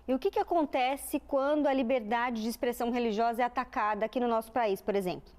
E o que acontece quando a liberdade de expressão religiosa é atacada aqui no nosso país, por exemplo?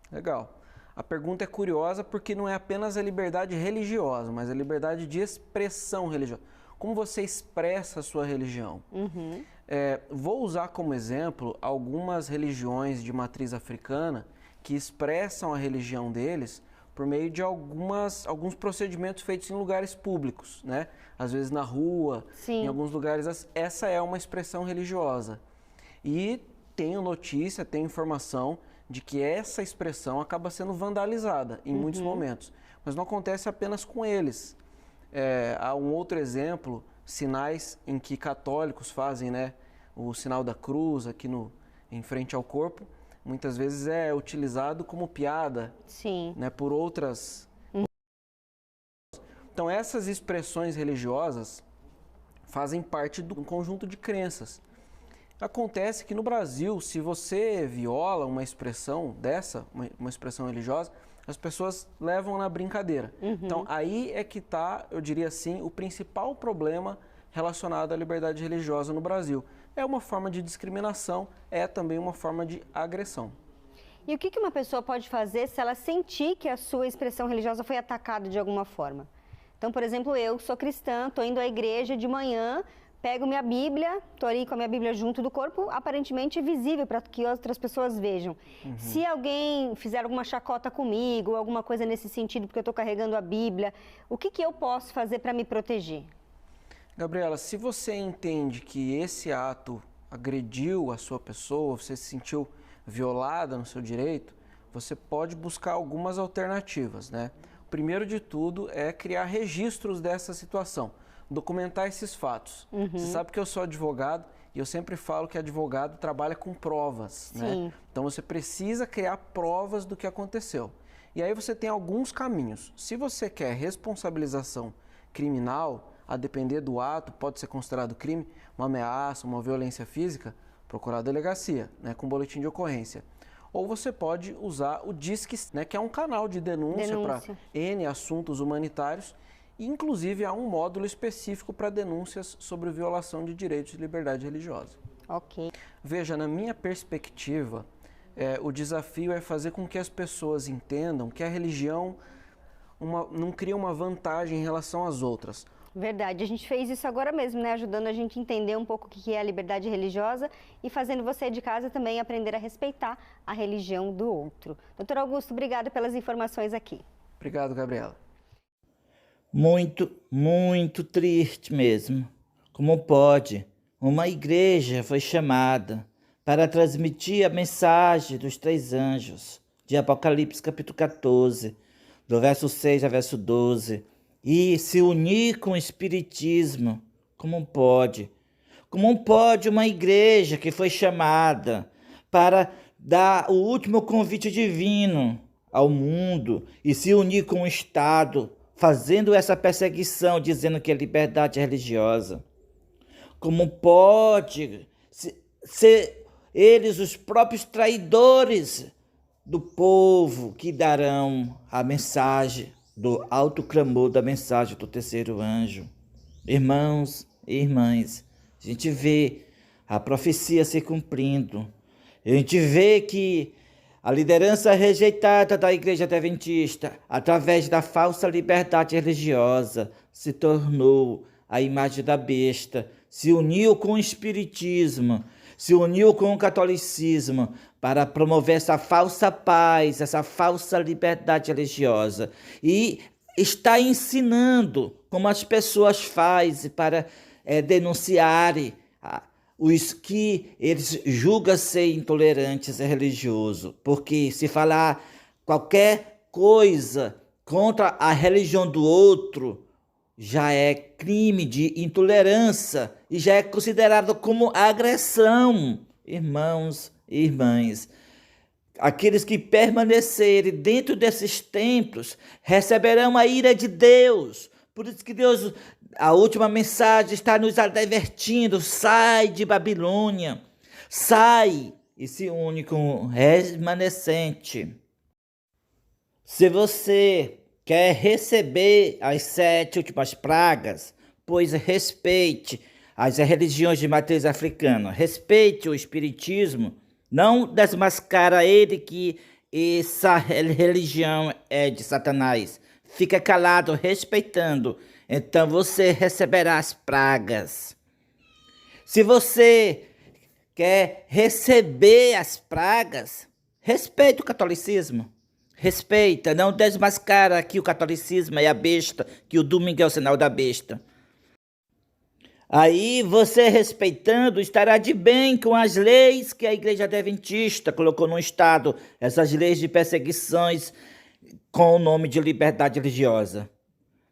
Legal. A pergunta é curiosa porque não é apenas a liberdade religiosa, mas a liberdade de expressão religiosa. Como você expressa a sua religião? Vou usar como exemplo algumas religiões de matriz africana que expressam a religião deles por meio de alguns procedimentos feitos em lugares públicos, né? Às vezes na rua, em alguns lugares. Essa é uma expressão religiosa. E tenho notícia, tenho informação de que essa expressão acaba sendo vandalizada em muitos momentos. Mas não acontece apenas com eles. Há um outro exemplo, sinais em que católicos fazem, né, o sinal da cruz aqui em frente ao corpo, muitas vezes é utilizado como piada, né, por outras. Então essas expressões religiosas fazem parte de um conjunto de crenças. Acontece que no Brasil, se você viola uma expressão dessa, uma expressão religiosa, as pessoas levam na brincadeira. Então aí é que está, eu diria assim, o principal problema relacionado à liberdade religiosa no Brasil. É uma forma de discriminação, é também uma forma de agressão. E o que uma pessoa pode fazer se ela sentir que a sua expressão religiosa foi atacada de alguma forma? Então, por exemplo, eu que sou cristã, estou indo à igreja de manhã, pego minha Bíblia, estou ali com a minha Bíblia junto do corpo, aparentemente visível para que outras pessoas vejam. Se alguém fizer alguma chacota comigo, alguma coisa nesse sentido, porque eu estou carregando a Bíblia, o que eu posso fazer para me proteger? Gabriela, se você entende que esse ato agrediu a sua pessoa, você se sentiu violada no seu direito, você pode buscar algumas alternativas, né? O primeiro de tudo é criar registros dessa situação, documentar esses fatos. Você sabe que eu sou advogado e eu sempre falo que advogado trabalha com provas, né? Então você precisa criar provas do que aconteceu. E aí você tem alguns caminhos. Se você quer responsabilização criminal, a depender do ato, pode ser considerado crime, uma ameaça, uma violência física, procurar a delegacia, né, com boletim de ocorrência. Ou você pode usar o Disque, né, que é um canal de denúncia para N assuntos humanitários, e inclusive há um módulo específico para denúncias sobre violação de direitos de liberdade religiosa. Veja, na minha perspectiva, o desafio é fazer com que as pessoas entendam que a religião não cria uma vantagem em relação às outras. Verdade, a gente fez isso agora mesmo, né? Ajudando a gente a entender um pouco o que é a liberdade religiosa e fazendo você de casa também aprender a respeitar a religião do outro. Doutor Augusto, obrigada pelas informações aqui. Obrigado, Gabriela. Muito, muito triste mesmo. Como pode? Uma igreja foi chamada para transmitir a mensagem dos 3 anjos de Apocalipse capítulo 14, do verso 6 ao verso 12. E se unir com o Espiritismo, como pode? Como pode uma igreja que foi chamada para dar o último convite divino ao mundo e se unir com o Estado, fazendo essa perseguição, dizendo que é liberdade religiosa? Como pode ser eles os próprios traidores do povo que darão a mensagem do alto clamor da mensagem do 3º anjo? Irmãos e irmãs, a gente vê a profecia se cumprindo. A gente vê que a liderança rejeitada da Igreja Adventista, através da falsa liberdade religiosa, se tornou a imagem da besta, se uniu com o Espiritismo, se uniu com o catolicismo para promover essa falsa paz, essa falsa liberdade religiosa. E está ensinando como as pessoas fazem para denunciarem os que eles julgam ser intolerantes e religiosos. Porque se falar qualquer coisa contra a religião do outro, já é crime de intolerância e já é considerado como agressão. Irmãos e irmãs, aqueles que permanecerem dentro desses templos receberão a ira de Deus. Por isso que Deus, a última mensagem está nos advertindo: sai de Babilônia, sai e se une com o remanescente. Se você quer receber as 7 últimas pragas, pois respeite as religiões de matriz africana. Respeite o espiritismo, não desmascara ele que essa religião é de Satanás. Fica calado, respeitando, então você receberá as pragas. Se você quer receber as pragas, respeita o catolicismo. Respeita, não desmascara que o catolicismo é a besta, que o domingo é o sinal da besta. Aí você, respeitando, estará de bem com as leis que a Igreja Adventista colocou no Estado, essas leis de perseguições com o nome de liberdade religiosa.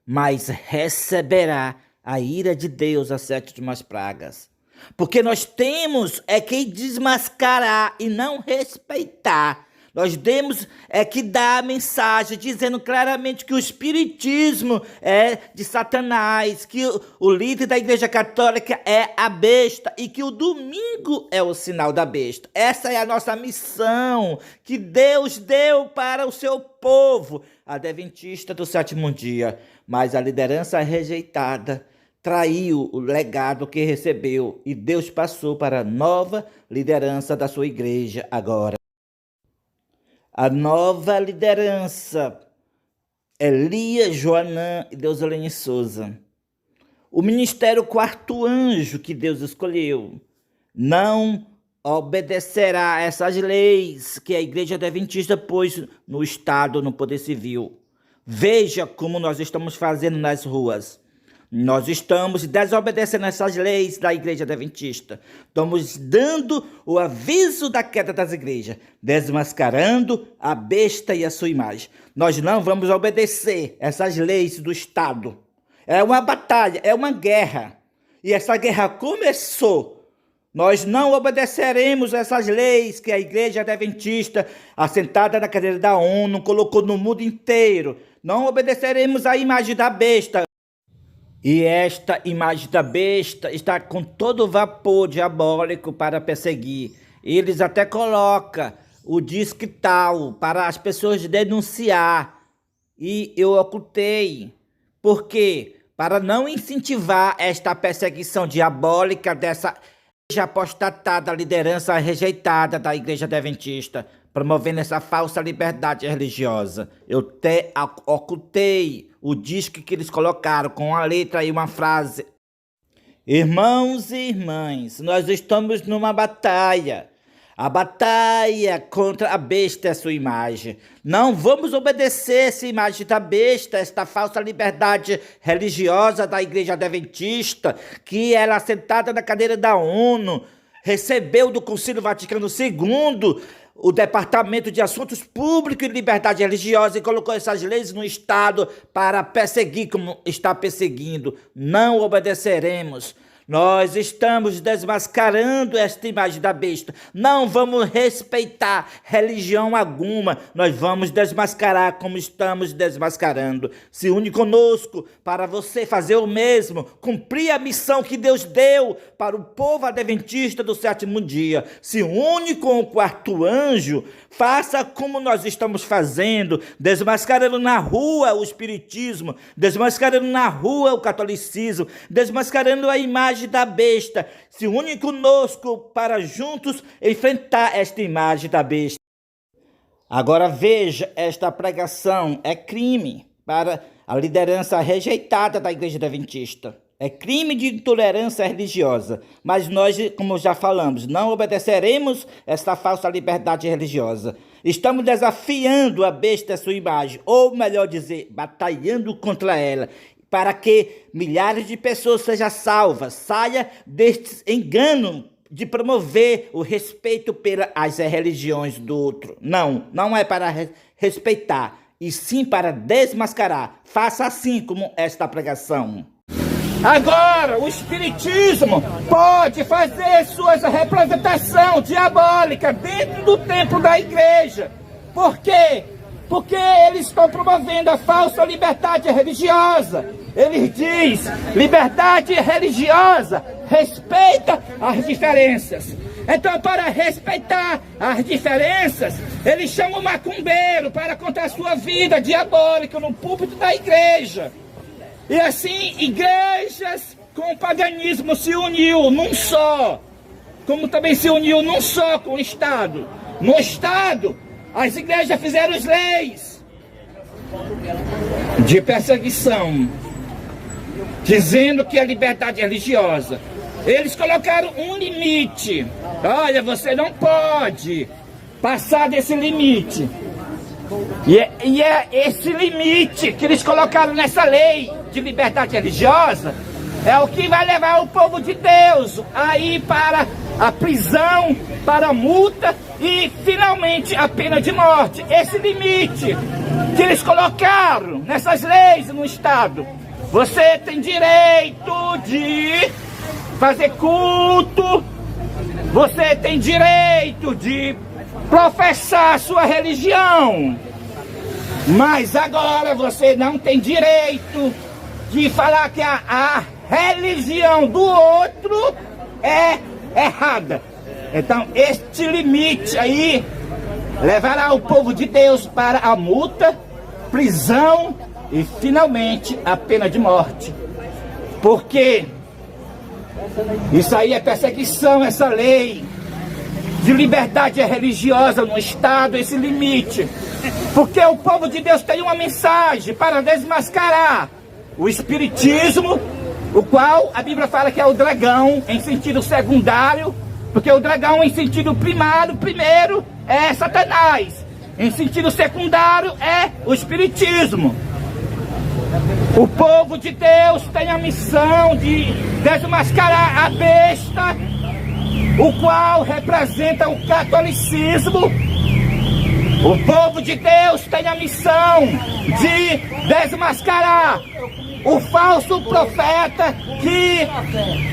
Mas receberá a ira de Deus, as 7 últimas pragas. Porque nós temos que desmascarar e não respeitar. Nós temos que dar a mensagem dizendo claramente que o espiritismo é de Satanás, que o líder da Igreja Católica é a besta e que o domingo é o sinal da besta. Essa é a nossa missão que Deus deu para o seu povo, adventista do 7º dia. Mas a liderança rejeitada traiu o legado que recebeu e Deus passou para a nova liderança da sua igreja agora. A nova liderança, Elias Joanã e Deusolene Souza. O ministério 4º anjo que Deus escolheu não obedecerá a essas leis que a Igreja Adventista pôs no Estado, no Poder Civil. Veja como nós estamos fazendo nas ruas. Nós estamos desobedecendo essas leis da Igreja Adventista. Estamos dando o aviso da queda das igrejas, desmascarando a besta e a sua imagem. Nós não vamos obedecer essas leis do Estado. É uma batalha, é uma guerra. E essa guerra começou. Nós não obedeceremos essas leis que a Igreja Adventista, assentada na cadeira da ONU, colocou no mundo inteiro. Não obedeceremos à imagem da besta. E esta imagem da besta está com todo o vapor diabólico para perseguir. Eles até colocam o disque tal para as pessoas denunciar. E eu ocultei. Por quê? Para não incentivar esta perseguição diabólica dessa igreja apostatada, liderança rejeitada da Igreja Adventista, promovendo essa falsa liberdade religiosa. Eu até ocultei o disco que eles colocaram com uma letra e uma frase. Irmãos e irmãs, nós estamos numa batalha. A batalha contra a besta é a sua imagem. Não vamos obedecer essa imagem da besta, esta falsa liberdade religiosa da Igreja Adventista, que ela, sentada na cadeira da ONU, recebeu do Concílio Vaticano II o Departamento de Assuntos Públicos e Liberdade Religiosa e colocou essas leis no Estado para perseguir como está perseguindo. Não obedeceremos. Nós estamos desmascarando esta imagem da besta. Não vamos respeitar religião alguma. Nós vamos desmascarar como estamos desmascarando. Se une conosco para você fazer o mesmo. Cumprir a missão que Deus deu para o povo adventista do 7º dia. Se une com o 4º anjo. Faça como nós estamos fazendo. Desmascarando na rua o espiritismo. Desmascarando na rua o catolicismo. Desmascarando a imagem da besta. Se une conosco para juntos enfrentar esta imagem da besta. Agora veja, esta pregação é crime para a liderança rejeitada da Igreja Adventista. É crime de intolerância religiosa. Mas nós, como já falamos, não obedeceremos esta falsa liberdade religiosa. Estamos desafiando a besta e a sua imagem, ou melhor dizer, batalhando contra ela, para que milhares de pessoas sejam salvas, saia deste engano de promover o respeito pelas religiões do outro. Não é para respeitar, e sim para desmascarar. Faça assim como esta pregação. Agora, o espiritismo pode fazer sua representação diabólica dentro do templo da igreja. Por quê? Porque eles estão promovendo a falsa liberdade religiosa. Eles dizem, liberdade religiosa, respeita as diferenças. Então, para respeitar as diferenças, eles chamam o macumbeiro para contar sua vida diabólica no púlpito da igreja. E assim, igrejas com o paganismo se uniu num só, como também se uniu num só com o Estado. No Estado, as igrejas fizeram as leis de perseguição, dizendo que a liberdade religiosa. Eles colocaram um limite. Olha, você não pode passar desse limite. E é esse limite que eles colocaram nessa lei de liberdade religiosa é o que vai levar o povo de Deus a ir para a prisão, para a multa e finalmente a pena de morte. Esse limite que eles colocaram nessas leis no Estado. Você tem direito de fazer culto, você tem direito de professar a sua religião, mas agora você não tem direito de falar que a religião do outro é errada. Então este limite aí levará o povo de Deus para a multa, prisão e finalmente a pena de morte. Porque isso aí é perseguição, essa lei de liberdade religiosa no Estado, esse limite. Porque o povo de Deus tem uma mensagem para desmascarar o espiritismo, o qual a Bíblia fala que é o dragão em sentido secundário, porque o dragão em sentido primeiro é Satanás, em sentido secundário é o espiritismo. O povo de Deus tem a missão de desmascarar a besta, o qual representa o catolicismo. O povo de Deus tem a missão de desmascarar o falso profeta que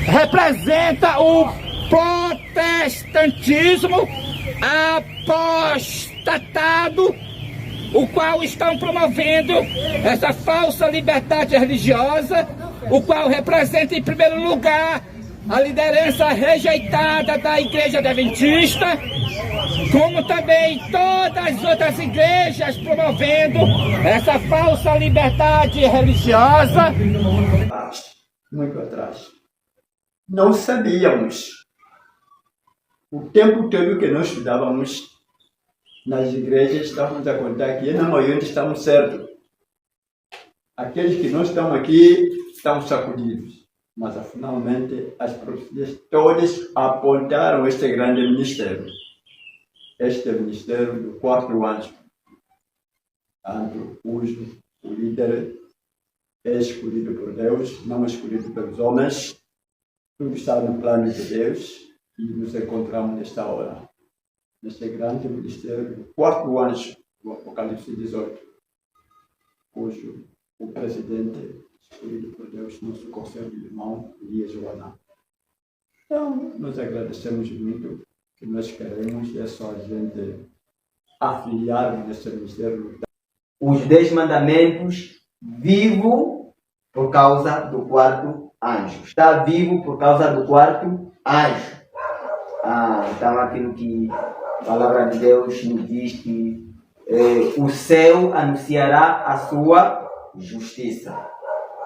representa o protestantismo apostatado, o qual estão promovendo essa falsa liberdade religiosa, o qual representa em primeiro lugar a liderança rejeitada da Igreja Adventista, como também todas as outras igrejas promovendo essa falsa liberdade religiosa. Muito atrás. Não sabíamos. O tempo todo que nós estudávamos nas igrejas, estávamos a contar que na maioria estamos certos. Aqueles que não estão aqui estão sacudidos. Mas, finalmente, as profecias todas apontaram este grande ministério. Este ministério do quarto anjo. Tanto o líder é escolhido por Deus, não é escolhido pelos homens. Tudo está no plano de Deus e nos encontramos nesta hora. Neste grande ministério do quarto anjo, do Apocalipse 18, cujo o presidente escolhido por Deus, nosso conselho de irmão, Elias Joana. Então, nós agradecemos muito, que nós queremos é só a gente afiliar nesse ministério. Os 10 mandamentos, vivo por causa do quarto anjo. Está vivo por causa do quarto anjo. Então, aquilo que a palavra de Deus nos diz que o céu anunciará a sua justiça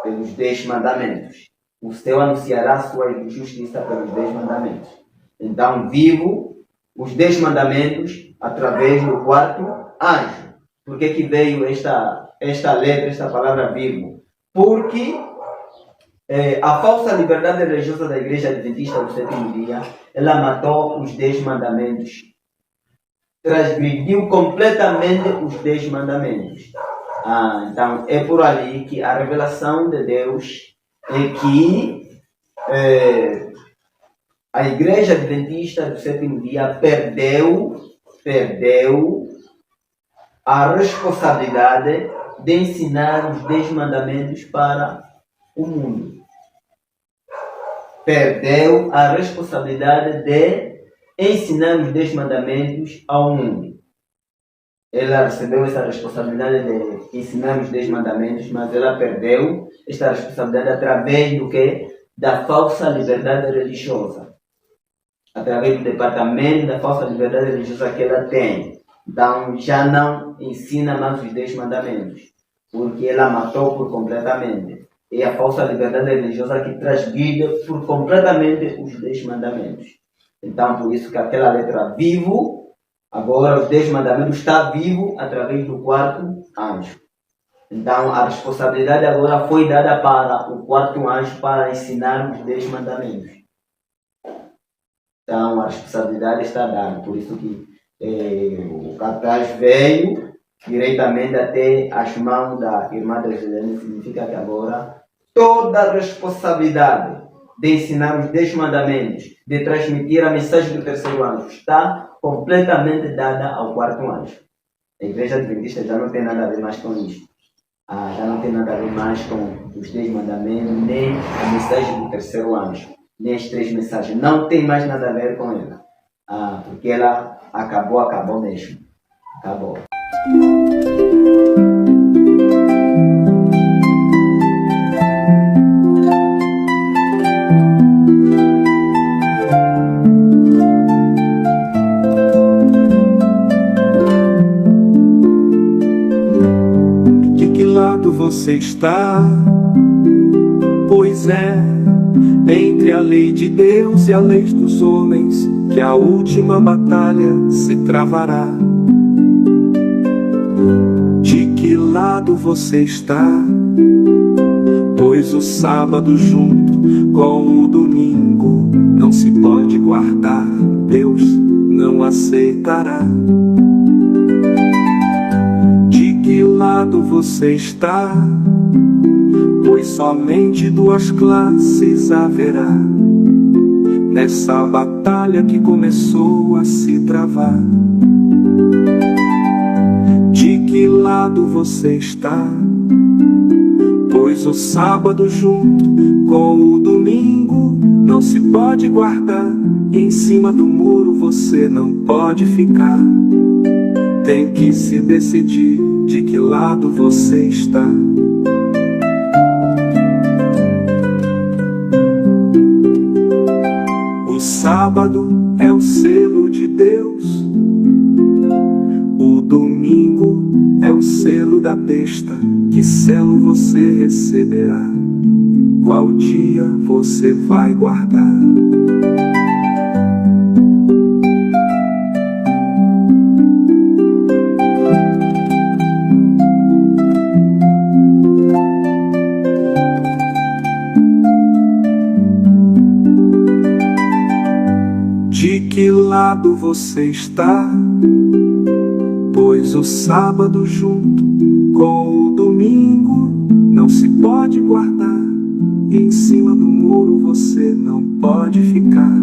pelos 10 mandamentos. O céu anunciará a sua justiça pelos 10 mandamentos. Então, vivo os 10 mandamentos através do quarto anjo. Por que veio esta letra, esta palavra vivo? Porque a falsa liberdade religiosa da Igreja Adventista do sétimo dia, ela matou os 10 mandamentos. Transgrediu completamente os 10 mandamentos. Então, é por ali que a revelação de Deus é que a Igreja Adventista do sétimo dia perdeu a responsabilidade de ensinar os 10 mandamentos para o mundo. Perdeu a responsabilidade de ensinar os 10 mandamentos ao mundo. Ela recebeu essa responsabilidade de ensinar os 10 mandamentos, mas ela perdeu esta responsabilidade através do que? Da falsa liberdade religiosa. Através do departamento da falsa liberdade religiosa que ela tem. Então, já não ensina mais os 10 mandamentos, porque ela matou por completamente. é a falsa liberdade religiosa que transgride por completamente os 10 mandamentos. Então, por isso que aquela letra vivo, agora os 10 mandamentos está vivo através do quarto anjo. Então, a responsabilidade agora foi dada para o quarto anjo para ensinar os 10 mandamentos. Então, a responsabilidade está dada. Por isso que o cartaz veio diretamente até as mãos da irmã Dreslene. Significa que agora toda a responsabilidade de ensinar os 10 mandamentos, de transmitir a mensagem do terceiro anjo, está completamente dada ao quarto anjo. A Igreja Adventista já não tem nada a ver mais com isso. Já não tem nada a ver mais com os 10 mandamentos, nem a mensagem do terceiro anjo, nem as 3 mensagens. Não tem mais nada a ver com ela. Porque ela acabou mesmo. Acabou. Você está, pois é entre a lei de Deus e a lei dos homens que a última batalha se travará. De que lado você está? Pois o sábado junto com o domingo não se pode guardar, Deus não aceitará. Que lado você está? Pois somente 2 classes haverá nessa batalha que começou a se travar. De que lado você está? Pois o sábado junto com o domingo não se pode guardar. Em cima do muro você não pode ficar. Tem que se decidir de que lado você está. O sábado é o selo de Deus, o domingo é o selo da besta. Que selo você receberá? Qual dia você vai guardar? De que lado você está? Pois o sábado junto com o domingo não se pode guardar. Em cima do muro você não pode ficar.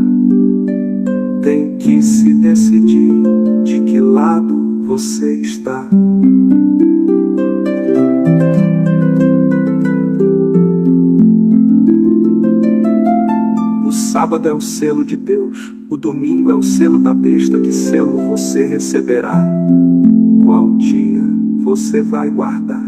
Tem que se decidir de que lado você está. O sábado é o selo de Deus, o domingo é o selo da besta. Que selo você receberá? Qual dia você vai guardar?